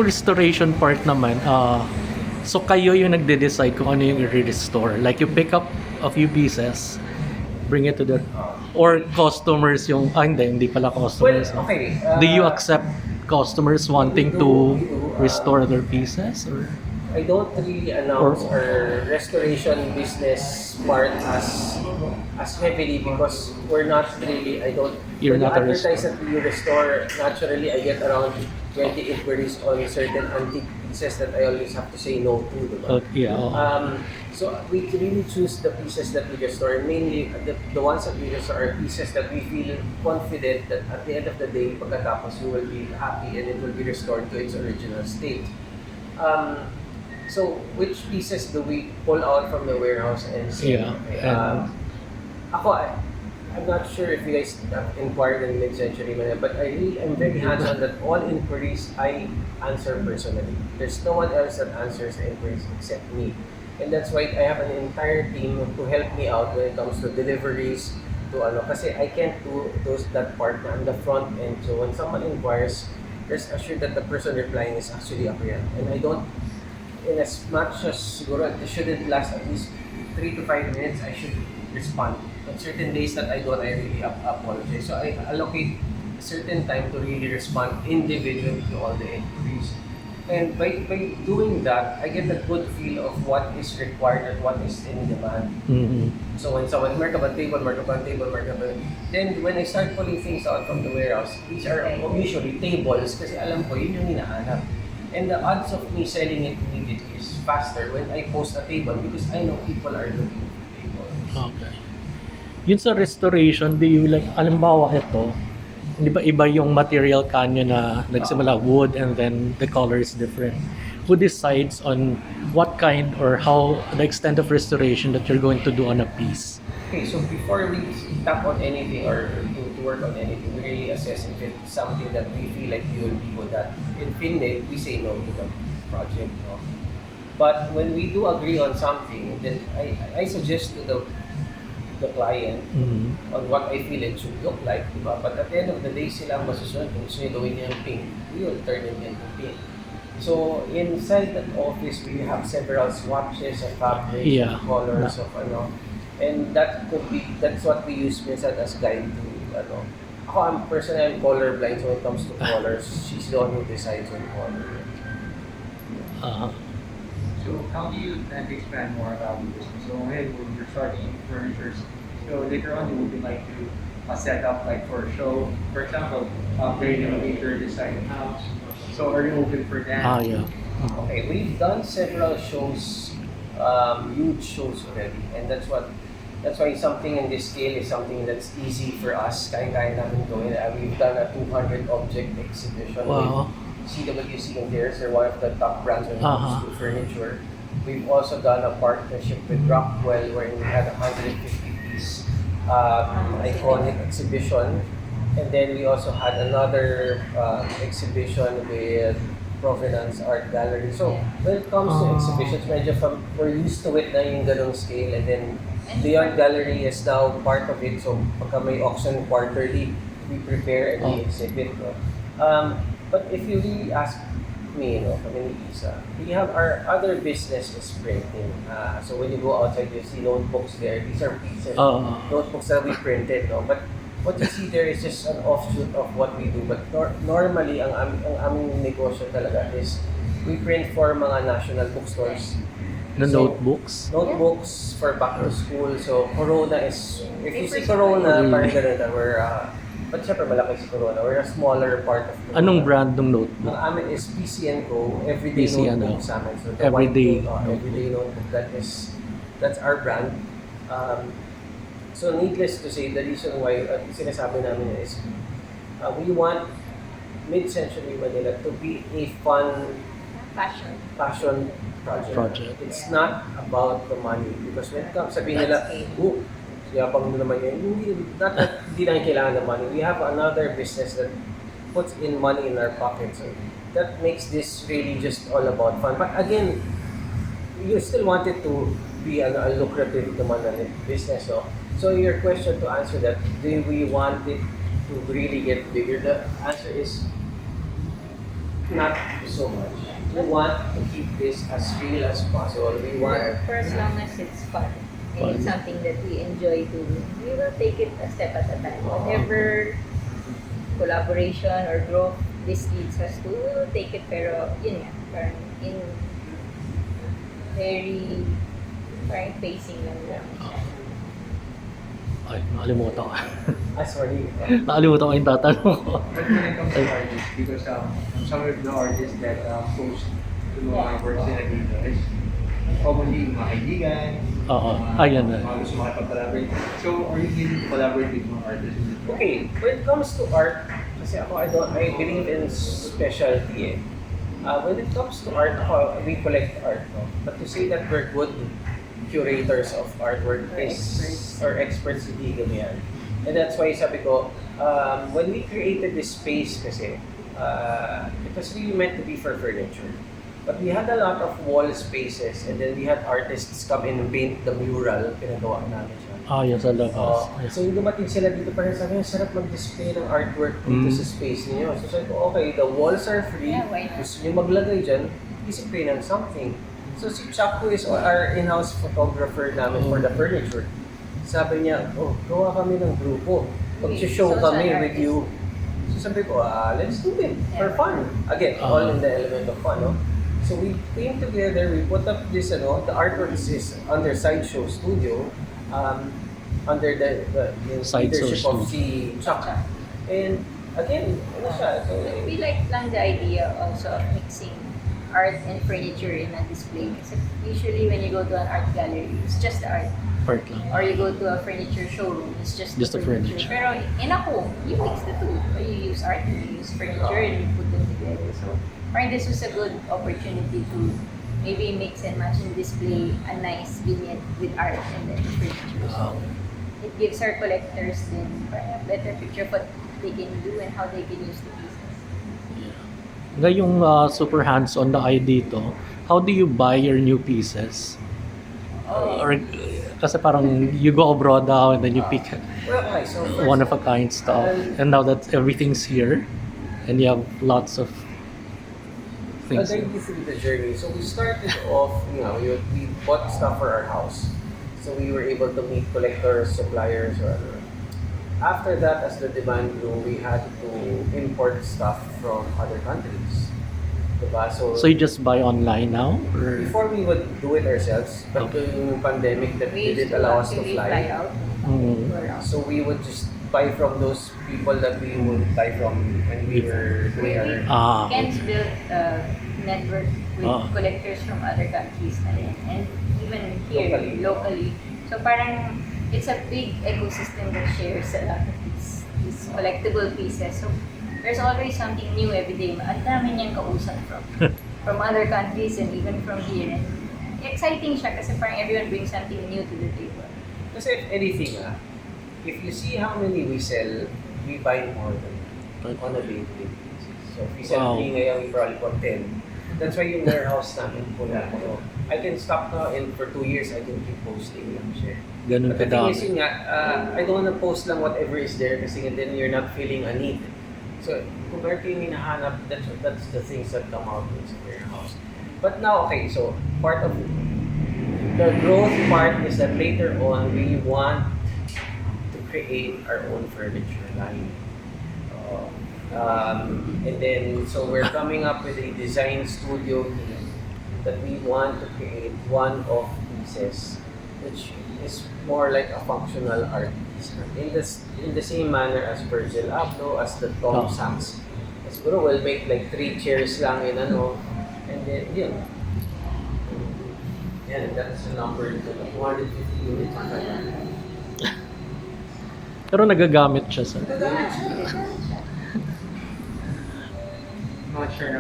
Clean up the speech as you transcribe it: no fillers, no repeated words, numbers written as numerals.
yung restoration part naman, so kayo yung nagde-decide kung ano yung i-restore. Like you pick up a few pieces, bring it to the, or customers yung, hindi pala customers. Well, okay. Do you accept customers wanting to we do, restore their pieces? Or? I don't really announce our restoration business part as heavily because we're not really, I don't, You're when not a you advertise that we restore, naturally I get around 20 inquiries on certain antique pieces that I always have to say no to. Diba? Yeah. So we really choose the pieces that we restore. Mainly, the ones that we restore are pieces that we feel confident that at the end of the day, pagkatapos you will be happy and it will be restored to its original state. So, which pieces do we pull out from the warehouse and see? Yeah. I'm not sure if you guys have inquired in Midcentury Manila, but I'm very hands-on that all inquiries I answer personally. There's no one else that answers the inquiries except me. And that's why I have an entire team to help me out when it comes to deliveries, kasi I can't do that part na on the front end. So when someone inquires, rest assured that the person replying is actually ako yan. And I don't, in as much as siguro it shouldn't last at least 3 to 5 minutes, I should respond. On certain days that I don't, I really apologize. So I allocate a certain time to really respond individually to all the inquiries. And by doing that, I get a good feel of what is required and what is in demand. Mm-hmm. So when someone, mark up a table, then when I start pulling things out from the warehouse, these are usually tables kasi alam ko yun yung hinahanap. And the odds of me selling it immediately is faster when I post a table because I know people are looking for tables. Okay. Yun sa restoration, do you like, alimbawa ito, di ba iba yung material kanyo na nagsimula wood and then the color is different? Who decides on what kind or how the extent of restoration that you're going to do on a piece? Okay, so before we tap on anything or to work on anything, we really assess if it's something that we feel like we will be good at. In Finland, we say no to the project. No? But when we do agree on something, then I suggest to the client on what I feel it should look like. Diba? But at the end of the day, sila ang masusunod kung gusto nyo gawin niya yung pink. We will turn it into pink. So inside that office, we have several swatches of fabric, colors of and that's what we use minsan as guide to I'm personally colorblind, so when it comes to colors, she's the one who decides on color. So how do you plan to expand more about the business? So when you're starting furniture, so later on you would like to set up like for a show, for example, upgrading a interior design house. So are you open for that? Yeah. Okay, we've done several shows, huge shows already, and that's why something in this scale is something that's easy for us. Kaya namin gawin. We've done a 200 object exhibition with CWC Interiors. They're one of the top brands when it comes to furniture. We've also done a partnership with Rockwell where we had a 150-piece iconic exhibition. And then we also had another exhibition with Provenance Art Gallery. So when it comes to exhibitions, we're used to it na yung ganong scale, and then the Art Gallery is now part of it. So pagka may auction quarterly, we prepare and we exhibit. No? But if you really ask me, kami ni Isa, we have our other business is printing. So when you go outside, you see notebooks there. These are pieces, notebooks that we printed. No? But what you see there is just an offshoot of what we do. But normally, ang aming negosyo talaga is we print for mga national bookstores. Notebooks? Notebooks for back to school. So Corona is, if you see Corona, parang ganun but syempre malaki si Corona. We're a smaller part of Corona. Anong brand ng notebook? Ang amin is PC&Co, everyday notebook sa amin. So the everyday notebook, that's our brand. So needless to say, the reason why sinasabi namin is we want Midcentury Manila to be a fun fashion project. It's not about the money because when it comes, sabihin nila, yabang mo naman yun. Not that hindi namin kailangan ng money. We have another business that puts in money in our pockets. So that makes this really just all about fun. But again, you still want it to be a lucrative naman na business. No? So your question to answer that, do we want it to really get bigger? The answer is not so much. We want to keep this as real as possible. We want For as long as it's fun and Fun. it's something that we enjoy doing, we will take it a step at a time. Whatever collaboration or growth this leads us to, we will take it, pero yun nga, parang in very parang pacing lang lang siya. Ay, nakalimutan ko. sorry. Nakalimutan ko yung tatanong ko. But when it comes to artists, because some of the artists that post to mga works nila dito is commonly mga kaibigan, Oo. Ayan na. mga gusto makipag-collaborate. So, are you willing to collaborate with mga artists? Okay, when it comes to art, kasi ako, I believe in specialty eh. When it comes to art, ako, we collect art. No? But to say that we're good curators of artwork or experts, hindi kami yan. And that's why sabi ko, when we created this space kasi, it was really meant to be for furniture. But we had a lot of wall spaces and then we had artists come in and paint the mural, pinagawa namin siya. Ah, yun sa labas. So yung dumating sila dito, parang sabi niya, sarap mag-display ng artwork dito sa space niyo. So sabi ko, okay, the walls are free. Yeah, why not? Gusto niyo maglagay dyan, display ng something. So si Chkxku is our in-house photographer namin for the furniture. Sabi niya, oh, gawa kami ng grupo. Mag-show So, kami an with you. So sabi ko, let's do it for Yeah. fun. Again, all in the element of fun, no? So we came together, we put up this, the artwork is under Sideshow Studio, under the Sideshow leadership of si Chkxku. And again, ano siya, so, We like lang the idea also of mixing art and furniture in a display. Kasi usually when you go to an art gallery, it's just the art. Part lang. Or you go to a furniture showroom, it's just Just the furniture. Pero in a home, you mix the two. You use art and you use furniture and you put them together. So, parang this was a good opportunity to maybe mix and match and display a nice vignette with art and then furniture. So, it gives our collectors then parang a better picture of what they can do and how they can use the pieces. Ngayong super hands-on na kayo dito, how do you buy your new pieces? Or kasi parang you go abroad now and then you pick well, okay, so first, one of a kind stuff, and now that everything's here and you have lots of I'll things. guide you through the journey. So we started off, we bought stuff for our house. So we were able to meet collectors, suppliers, or other. After that, as the demand grew, we had to import stuff from other countries. Diba? So you just buy online now? Or? Before we would do it ourselves, but during the pandemic that We used didn't to allow us to actually fly. out. Mm. So we would just buy from those people that we would buy from when we were doing our... Ken's built a network with Ah. collectors from other countries na rin. And even here, locally. So parang it's a big ecosystem that shares a lot of these collectible pieces. So there's always something new every day. Ang dami niyang kausap from other countries and even from here. And exciting siya kasi parang everyone brings something new to the table. Kasi if anything, if you see how many we sell, we buy more than on a daily basis. So if we sell 3 ngayon, we probably bought 10. That's why yung warehouse namin po na I can stop now and for 2 years, I can keep posting lang siya. Ganun But the thing kadami. is yun nga, I don't wanna post lang whatever is there kasi then you're not feeling a need. So, kung meron kayong hinahanap, that's the things that come out in your warehouse. But now, okay, so part of the growth part is that later on, we want to create our own furniture line. And then, so we're coming up with a design studio team that we want to create one-off pieces, which is more like a functional art piece. In the same manner as Virgil Abloh, as the Tom Sachs. Siguro we'll make like 3 chairs lang in and then yun. Yeah, that's the number, 250 units. Pero nagagamit siya sa... Not sure na